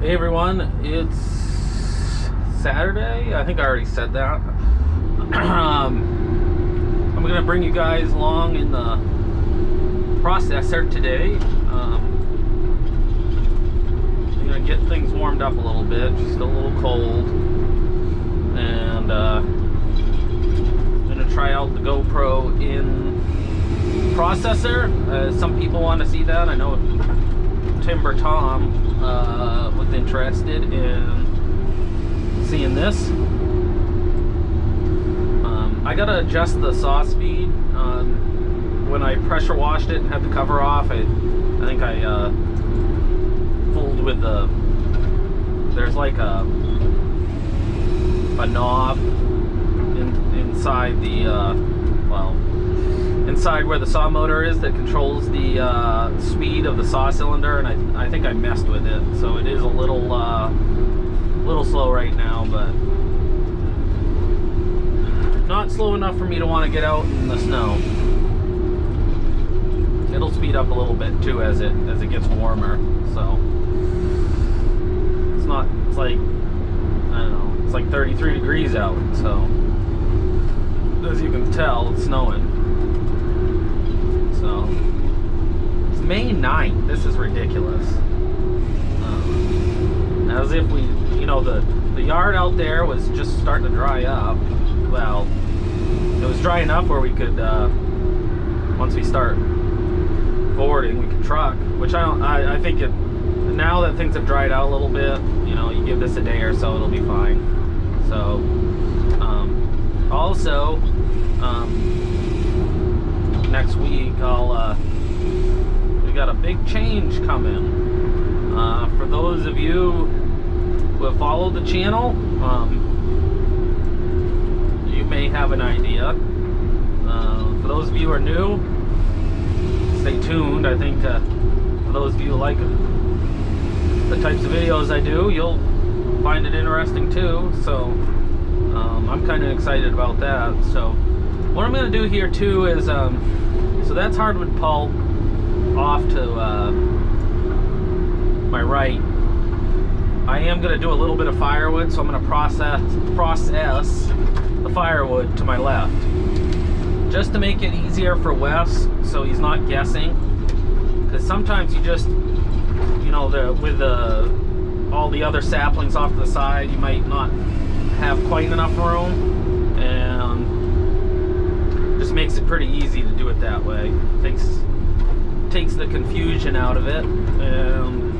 Hey everyone, it's Saturday. I think I already said that. I'm going to bring you guys along in the processor today. I'm going to get things warmed up a little bit. It's still a little cold. And I'm going to try out the GoPro in processor. Some people want to see that. I know Timber Tom was interested in seeing this. I gotta adjust the saw speed. When I pressure washed it and had the cover off, I think I fooled with the, there's like a knob inside the inside where the saw motor is that controls the speed of the saw cylinder, and I think I messed with it, so it is a little slow right now, but not slow enough for me to want to get out in the snow. It'll speed up a little bit too as it gets warmer, so it's like, I don't know, it's like 33 degrees out, so as you can tell, it's snowing. So it's May 9th. This is ridiculous. As if we, the yard out there was just starting to dry up. Well, it was dry enough where we could, once we start forwarding, we could truck. Which I think now that things have dried out a little bit, you give this a day or so, it'll be fine. So, also, next week we got a big change coming. For those of you who have followed the channel, you may have an idea. For those of you who are new, stay tuned. I think for those of you who like the types of videos I do, you'll find it interesting too. So I'm kind of excited about that. So what I'm going to do here too is, so that's hardwood pulp off to my right. I am going to do a little bit of firewood, so I'm going to process the firewood to my left, just to make it easier for Wes, so he's not guessing. Because sometimes you just, with all the other saplings off to the side, you might not have quite enough room, and just makes it pretty easy to do it that way. Takes the confusion out of it. And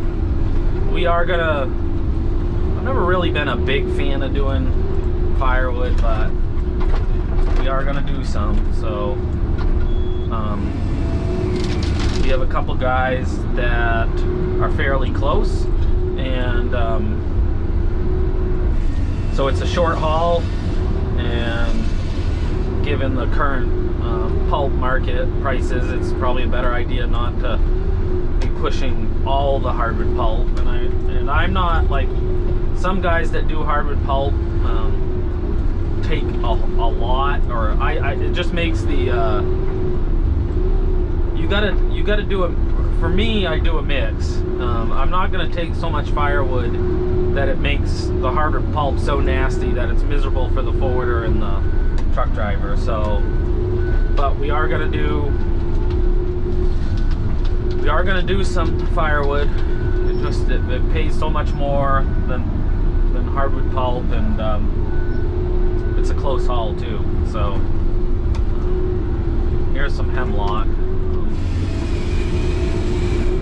we are gonna, I've never really been a big fan of doing firewood, but we are gonna do some. So we have a couple guys that are fairly close, and so it's a short haul, and given the current pulp market prices, it's probably a better idea not to be pushing all the hardwood pulp. And I'm not like some guys that do hardwood pulp take a lot, or it just makes the you gotta do a, for me, I do a mix. I'm not gonna take so much firewood that it makes the hardwood pulp so nasty that it's miserable for the forwarder and the truck driver. So, but we are gonna do some firewood. It pays so much more than hardwood pulp, and it's a close haul too. So here's some hemlock.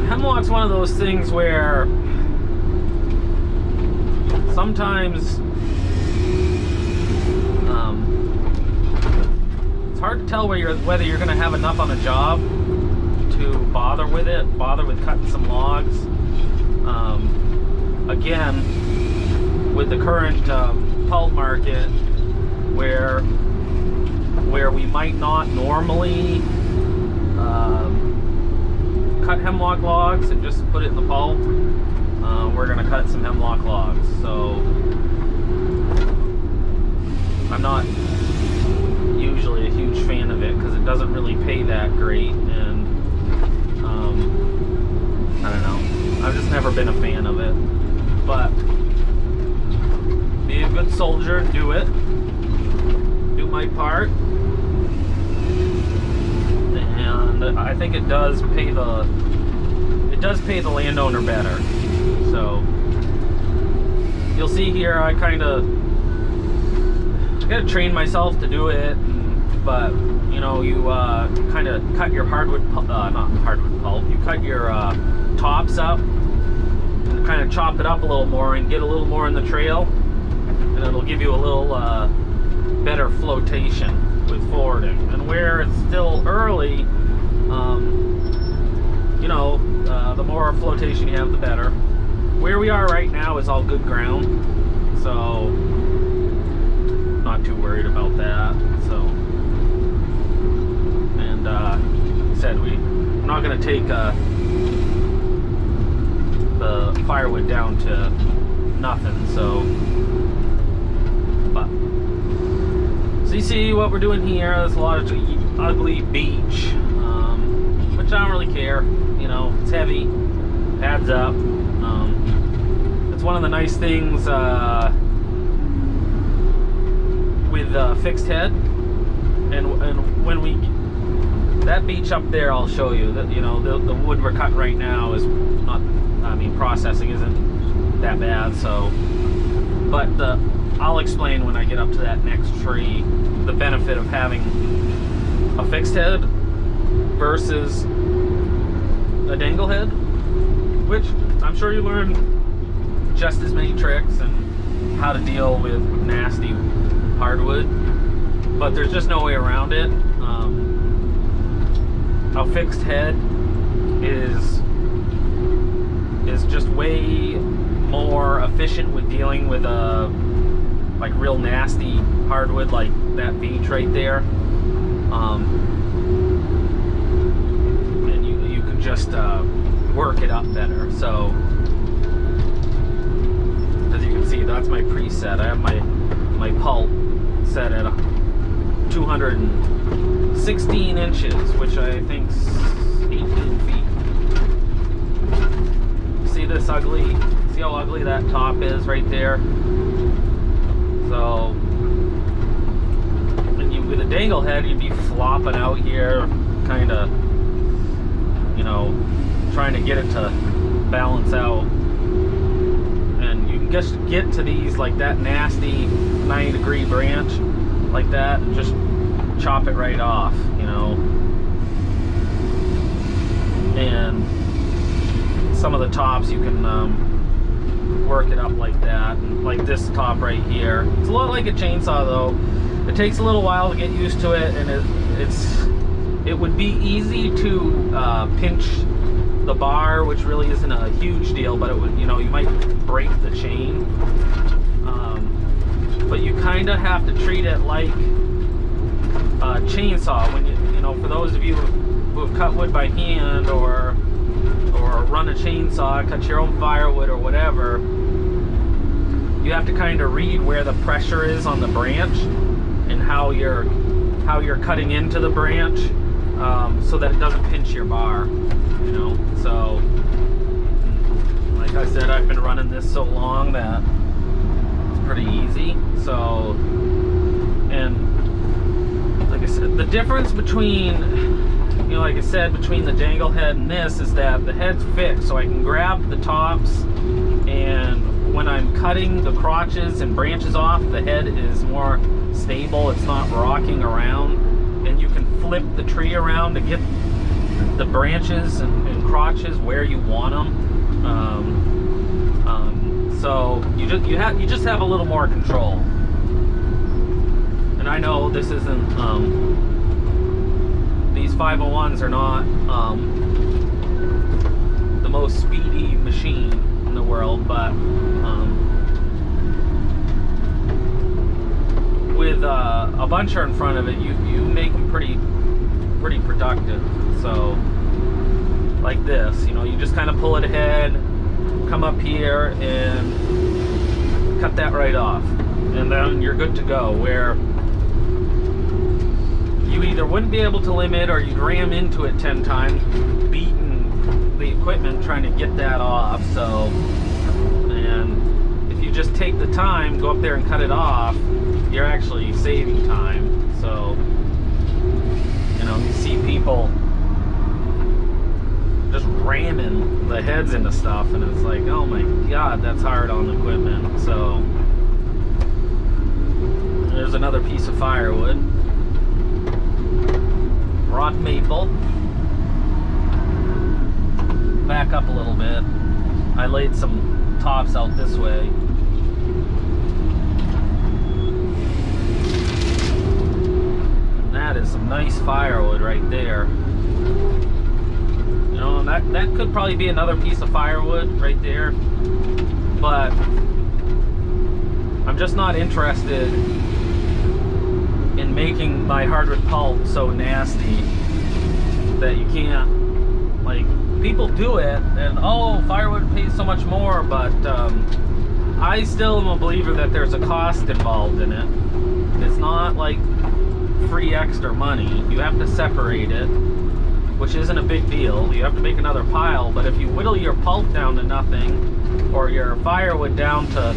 Hemlock's one of those things where sometimes it's hard to tell whether you're going to have enough on a job to bother with cutting some logs. Again, with the current pulp market, where we might not normally cut hemlock logs and just put it in the pulp, we're going to cut some hemlock logs. So I'm not usually a huge fan of it because it doesn't really pay that great, and I don't know, I've just never been a fan of it. but be a good soldier and do it. Do my part. And I think it does pay the landowner better. So you'll see here I gotta train myself to do it, but you know, you kind of cut your not hardwood pulp, you cut your tops up and kind of chop it up a little more and get a little more in the trail, and it'll give you a little better flotation with forwarding. And where it's still early, you know, the more flotation you have, the better. Where we are right now is all good ground, so not too worried about that. So, and said I'm not going to take the firewood down to nothing. So, but so you see what we're doing here. There's a lot of ugly beech, which I don't really care. You know, it's heavy, adds up. It's one of the nice things with fixed head, and when that beech up there, I'll show you that, you know, the wood we're cutting right now is not, I mean, processing isn't that bad. So, but I'll explain when I get up to that next tree the benefit of having a fixed head versus a dangle head, which I'm sure you learn just as many tricks and how to deal with nasty hardwood, but there's just no way around it. A fixed head is just way more efficient with dealing with like real nasty hardwood like that beech right there. And you can just work it up better. So as you can see, that's my preset. I have my pulp set at 216 inches, which I think's 18 feet. See this ugly? See how ugly that top is right there? So, and with a dangle head, you'd be flopping out here, kind of, you know, trying to get it to balance out. And you can just get to these like that nasty 90-degree branch like that and just chop it right off, you know. And some of the tops you can work it up like that, and like this top right here. It's a lot like a chainsaw though. It takes a little while to get used to it, and it would be easy to pinch the bar, which really isn't a huge deal, but it would, you know, you might break the chain. But you kind of have to treat it like a chainsaw. When you know, for those of you who have cut wood by hand or run a chainsaw, cut your own firewood or whatever, you have to kind of read where the pressure is on the branch and how you're cutting into the branch, so that it doesn't pinch your bar, you know. So like I said, I've been running this so long that it's pretty easy. So, and like I said, the difference between, you know, like I said, between the dangle head and this is that the head's fixed, so I can grab the tops, and when I'm cutting the crotches and branches off, the head is more stable. It's not rocking around, and you can flip the tree around to get the branches and crotches where you want them. So you just have a little more control. And I know this isn't, these 501s are not the most speedy machine in the world, but with a buncher in front of it, you make them pretty productive. So like this, you know, you just kind of pull it ahead, come up here and cut that right off, and then you're good to go. Where you either wouldn't be able to limit, or you'd ram into it 10 times, beating the equipment trying to get that off. So, and just take the time, go up there and cut it off, you're actually saving time. So, you know, you see people just ramming the heads into stuff, and it's like, oh my god, that's hard on the equipment. So there's another piece of firewood. Rock maple. Back up a little bit. I laid some tops out this way. And that is some nice firewood right there. You know, and that could probably be another piece of firewood right there. But I'm just not interested in making my hardwood pulp so nasty that you can't, like, people do it, and oh, firewood pays so much more, but I still am a believer that there's a cost involved in it. It's not like free extra money. You have to separate it, which isn't a big deal. You have to make another pile, but if you whittle your pulp down to nothing, or your firewood down to,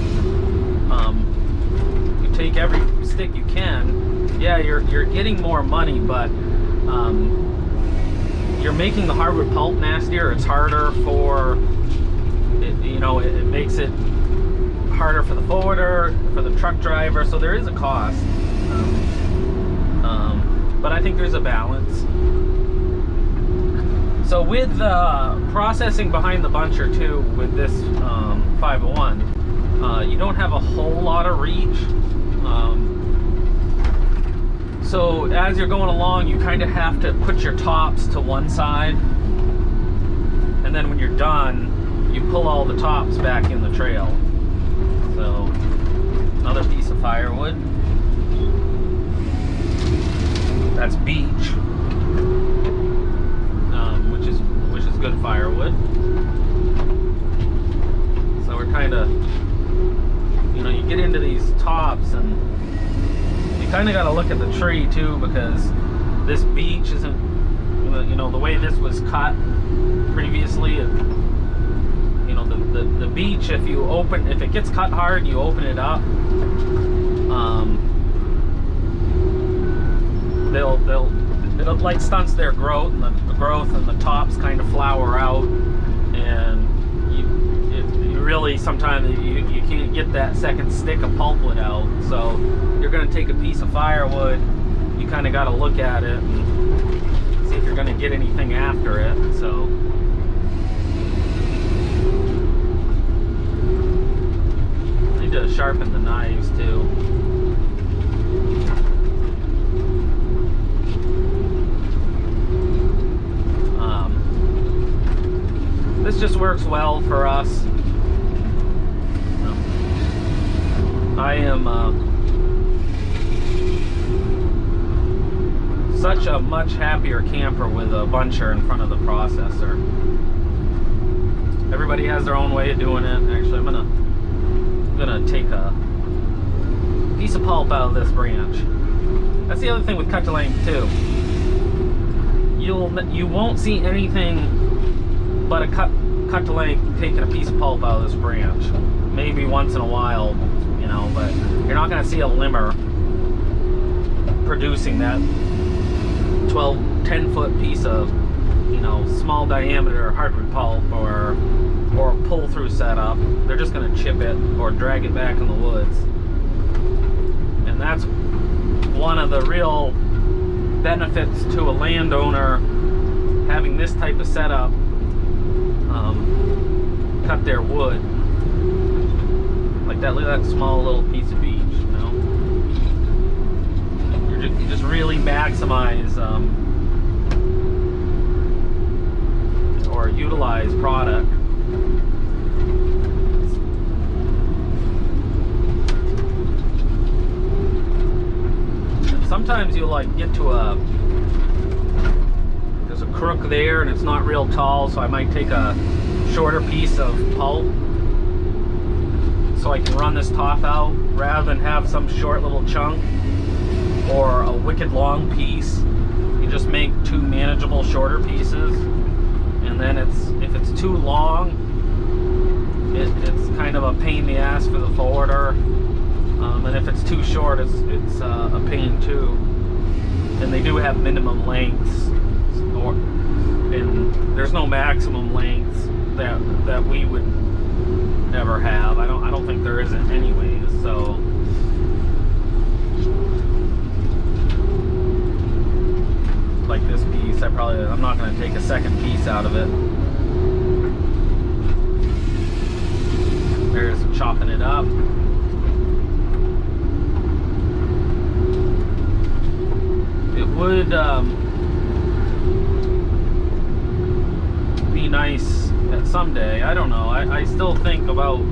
you take every stick you can, yeah, you're getting more money, but you're making the hardwood pulp nastier. It's harder for it, you know, it makes it harder for the forwarder, for the truck driver, so there is a cost. But I think there's a balance. So with processing behind the buncher too, with this 501, you don't have a whole lot of reach. So as you're going along, you kind of have to put your tops to one side, and then when you're done, you pull all the tops back in the trail. So another piece of firewood. That's beech, which is good firewood. So we're kind of, you know, you get into these tops and kind of got to look at the tree too, because this beech isn't, you know, the way this was cut previously, you know, the beech, if it gets cut hard, you open it up, it like stunts their growth, and the tops kind of flower out, and you really sometimes you can't get that second stick of pulpwood out. So you're going to take a piece of firewood, you kind of got to look at it and see if you're going to get anything after it. So I need to sharpen the knives too. This just works well for us. I am such a much happier camper with a buncher in front of the processor. Everybody has their own way of doing it. Actually, I'm gonna take a piece of pulp out of this branch. That's the other thing with cut to length too. You won't see anything but a cut to length taking a piece of pulp out of this branch. Maybe once in a while, you know, but you're not going to see a limber producing that 10-foot piece of, you know, small diameter hardwood pulp or pull through setup. They're just going to chip it or drag it back in the woods. And that's one of the real benefits to a landowner having this type of setup. Cut their wood like that. Look at that small little piece of beech, you know. You just really maximize or utilize product. Sometimes you'll like get to there's a crook there and it's not real tall, so I might take a shorter piece of pulp so I can run this top out rather than have some short little chunk or a wicked long piece. You just make two manageable shorter pieces, and then if it's too long, it's kind of a pain in the ass for the forwarder. And if it's too short, it's a pain too. And they do have minimum lengths, and there's no maximum lengths that we would ever have. I don't think there isn't anyways. So like this piece, I'm not going to take a second piece out of it. There's chopping it up. It would be nice that someday, I don't know, I still think about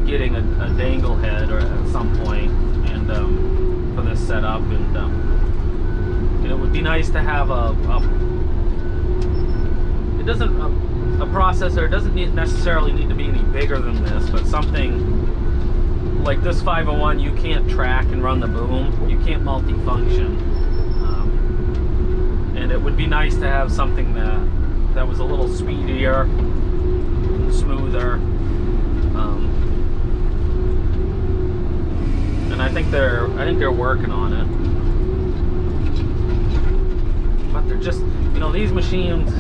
getting a dangle head or at some point, and for this setup, and it would be nice to have a processor. It doesn't necessarily need to be any bigger than this, but something like this 501, you can't track and run the boom. You can't multi-function. And it would be nice to have something that was a little speedier, smoother. And I think they're working on it. But they're just, these machines,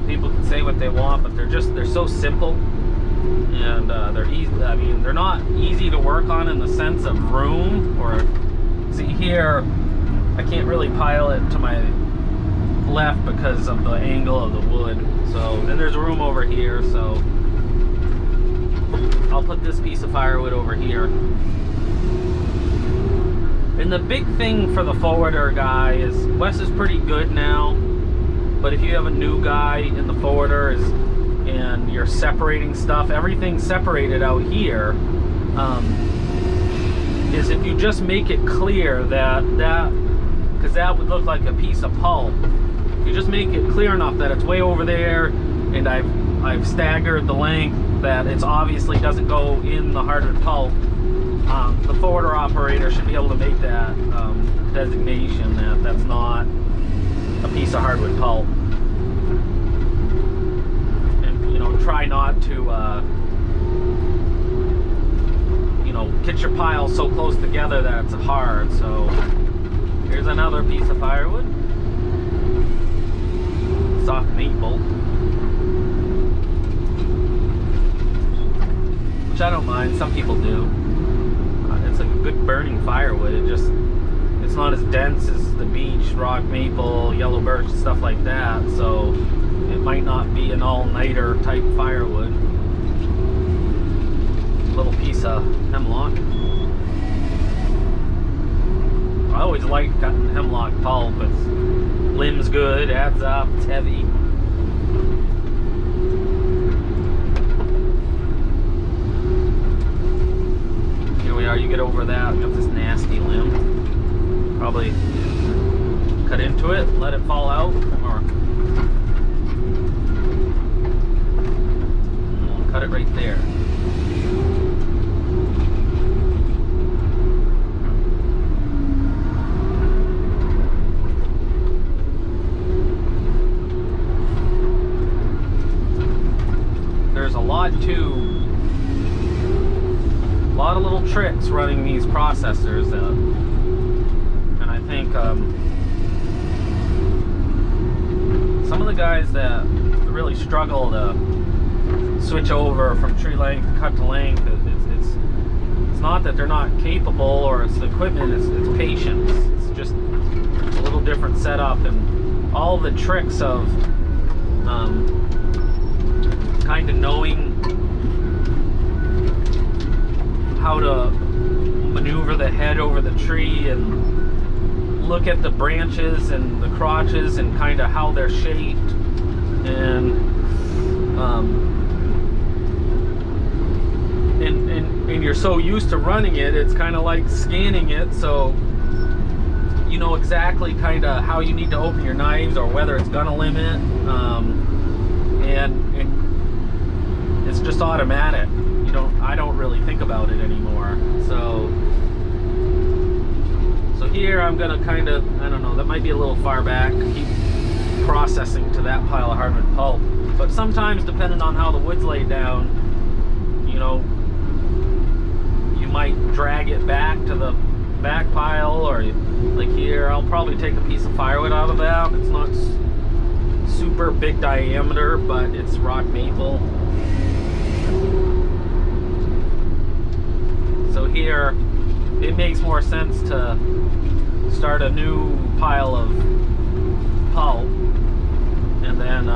people can say what they want, but they're so simple, and they're easy. I mean, they're not easy to work on in the sense of room. Or see here, I can't really pile it to my left because of the angle of the wood. So, and there's room over here, so I'll put this piece of firewood over here. And the big thing for the forwarder guy is, Wes is pretty good now, but if you have a new guy in the forwarder and you're separating stuff, everything's separated out here, is if you just make it clear because that would look like a piece of pulp. You just make it clear enough that it's way over there, and I've staggered the length that it obviously doesn't go in the hardwood pulp. The forwarder operator should be able to make that designation that that's not a piece of hardwood pulp. And try not to get your piles so close together that it's hard. So here's another piece of firewood, soft maple, which I don't mind. Some people do. It's a good burning firewood. It's not as dense as the beech, rock maple, yellow birch, stuff like that. So it might not be an all-nighter type firewood. Little piece of hemlock. I always like cutting hemlock pulp. It's limbs good, adds up, it's heavy. Here we are. You get over that. Got this nasty limb. Probably cut into it, let it fall out, or we'll cut it right there. There's a lot of little tricks running these processors, and I think some of the guys that really struggle to switch over from tree length cut to length, it's not that they're not capable or it's the equipment, it's patience. It's just a little different setup, and all the tricks of kind of knowing how to maneuver the head over the tree and look at the branches and the crotches and kind of how they're shaped, and you're so used to running it, it's kind of like scanning it, so you know exactly kind of how you need to open your knives or whether it's gonna limit, and it's just automatic. I don't really think about it anymore. So here I'm gonna kind of, I don't know, that might be a little far back, keep cross processing to that pile of hardwood pulp. But sometimes, depending on how the wood's laid down, you know, you might drag it back to the back pile, or like here, I'll probably take a piece of firewood out of that. It's not super big diameter, but it's rock maple. So here, it makes more sense to start a new pile of pulp and then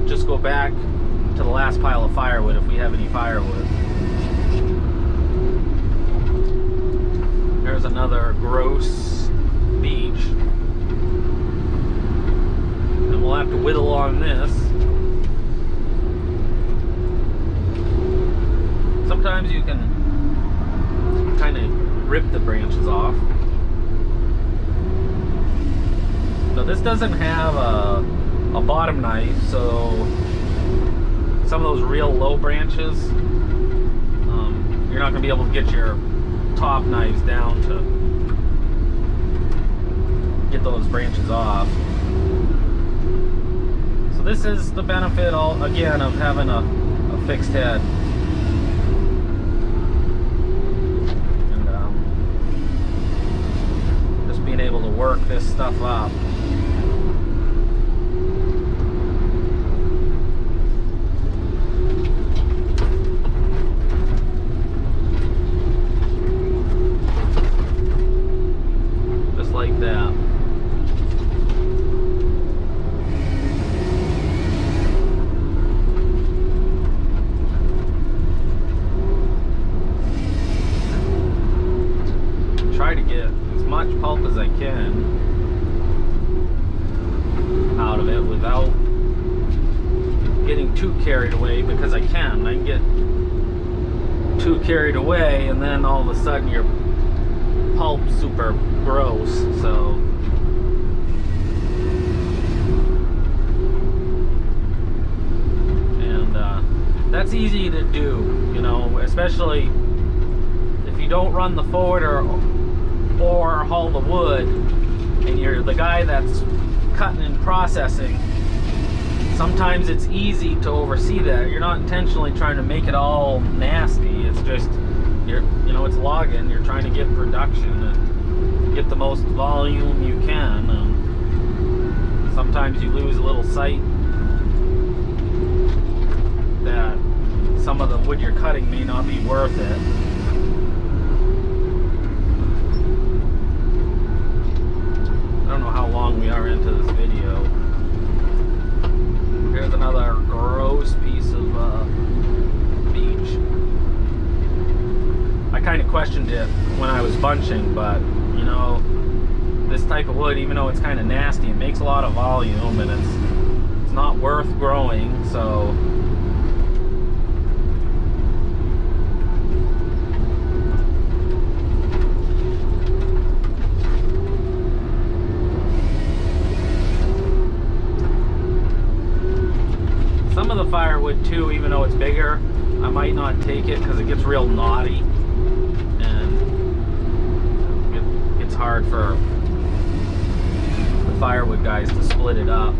just go back to the last pile of firewood if we have any firewood. There's another gross beech, and we'll have to whittle on this. Sometimes you can kind of rip the branches off. So this doesn't have a bottom knife, so some of those real low branches, you're not going to be able to get your top knives down to get those branches off. So this is the benefit, again, of having a fixed head. And just being able to work this stuff up. Try to get as much pulp as I can out of it without getting too carried away, because I can get too carried away and then all of a sudden your pulp's super gross. So that's easy to do, you know, especially if you don't run the forward or haul the wood, and you're the guy that's cutting and processing. Sometimes it's easy to oversee that. You're not intentionally trying to make it all nasty. It's just you know, it's logging. You're trying to get production and get the most volume you can. Sometimes you lose a little sight that some of the wood you're cutting may not be worth it. I don't know how long we are into this video. Here's another gross piece of beech. I kind of questioned it when I was bunching, but you know, this type of wood, even though it's kind of nasty, it makes a lot of volume, and it's not worth growing. So some of the firewood too, even though it's bigger, I might not take it because it gets real knotty and it's hard for the firewood guys to split it up.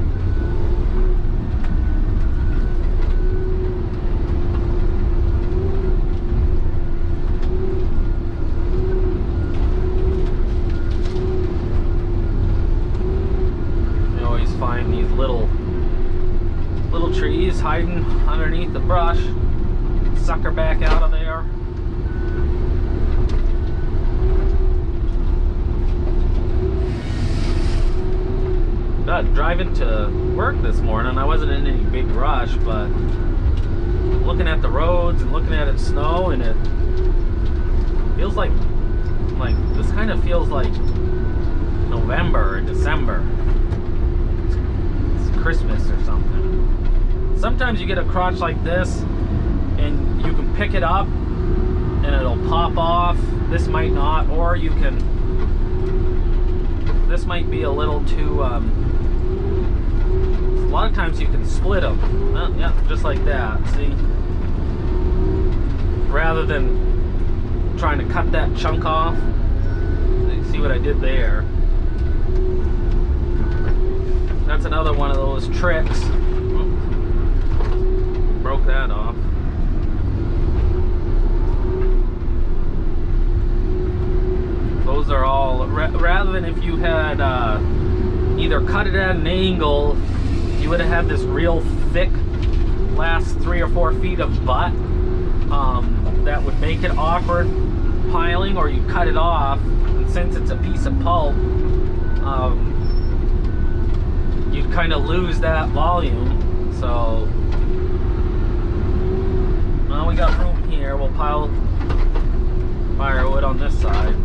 You always find these little trees hiding underneath the brush. Sucker back out of there. God, driving to work this morning, I wasn't in any big rush, but looking at the roads and looking at it snow, and it feels like this kind of feels like November or December. It's Christmas or something. Sometimes you get a crotch like this and you can pick it up and it'll pop off. This might not, or you can, this might be a little too, a lot of times you can split them. Yeah, just like that, see? Rather than trying to cut that chunk off. See what I did there? That's another one of those tricks. Broke that off. Those are all, rather than if you had either cut it at an angle, you would have had this real thick last 3 or 4 feet of butt that would make it awkward piling, or you cut it off, and since it's a piece of pulp, you'd kind of lose that volume. So now we got room here. We'll pile firewood on this side.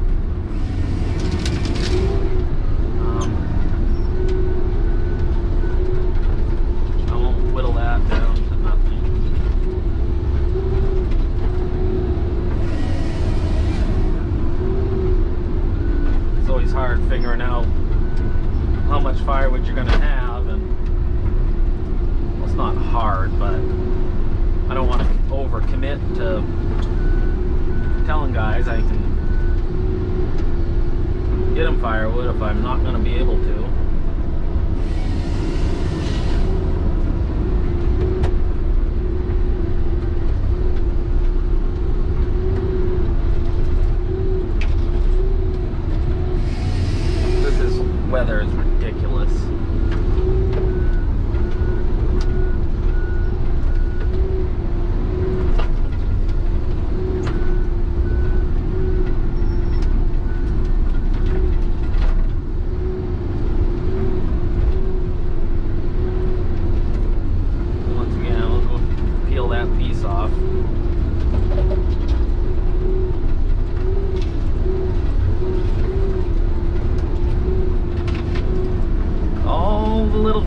I won't whittle that down to nothing. It's always hard figuring out how much firewood you're gonna have, and well, it's not hard, but I don't want to overcommit to telling guys I can get them firewood if I'm not going to be able to. This weather is ridiculous.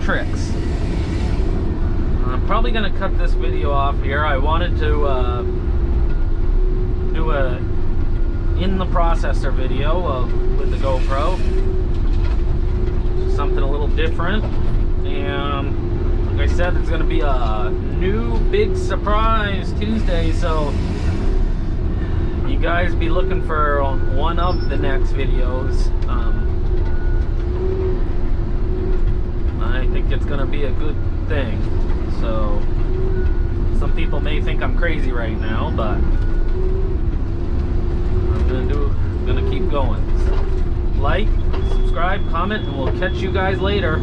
Tricks. I'm probably going to cut this video off here. I wanted to do a in the processor video with the GoPro, something a little different, and like I said, there's going to be a new big surprise Tuesday, so you guys be looking for one of the next videos. I think it's going to be a good thing. So some people may think I'm crazy right now, but I'm gonna keep going. So, like, subscribe, comment, and we'll catch you guys later.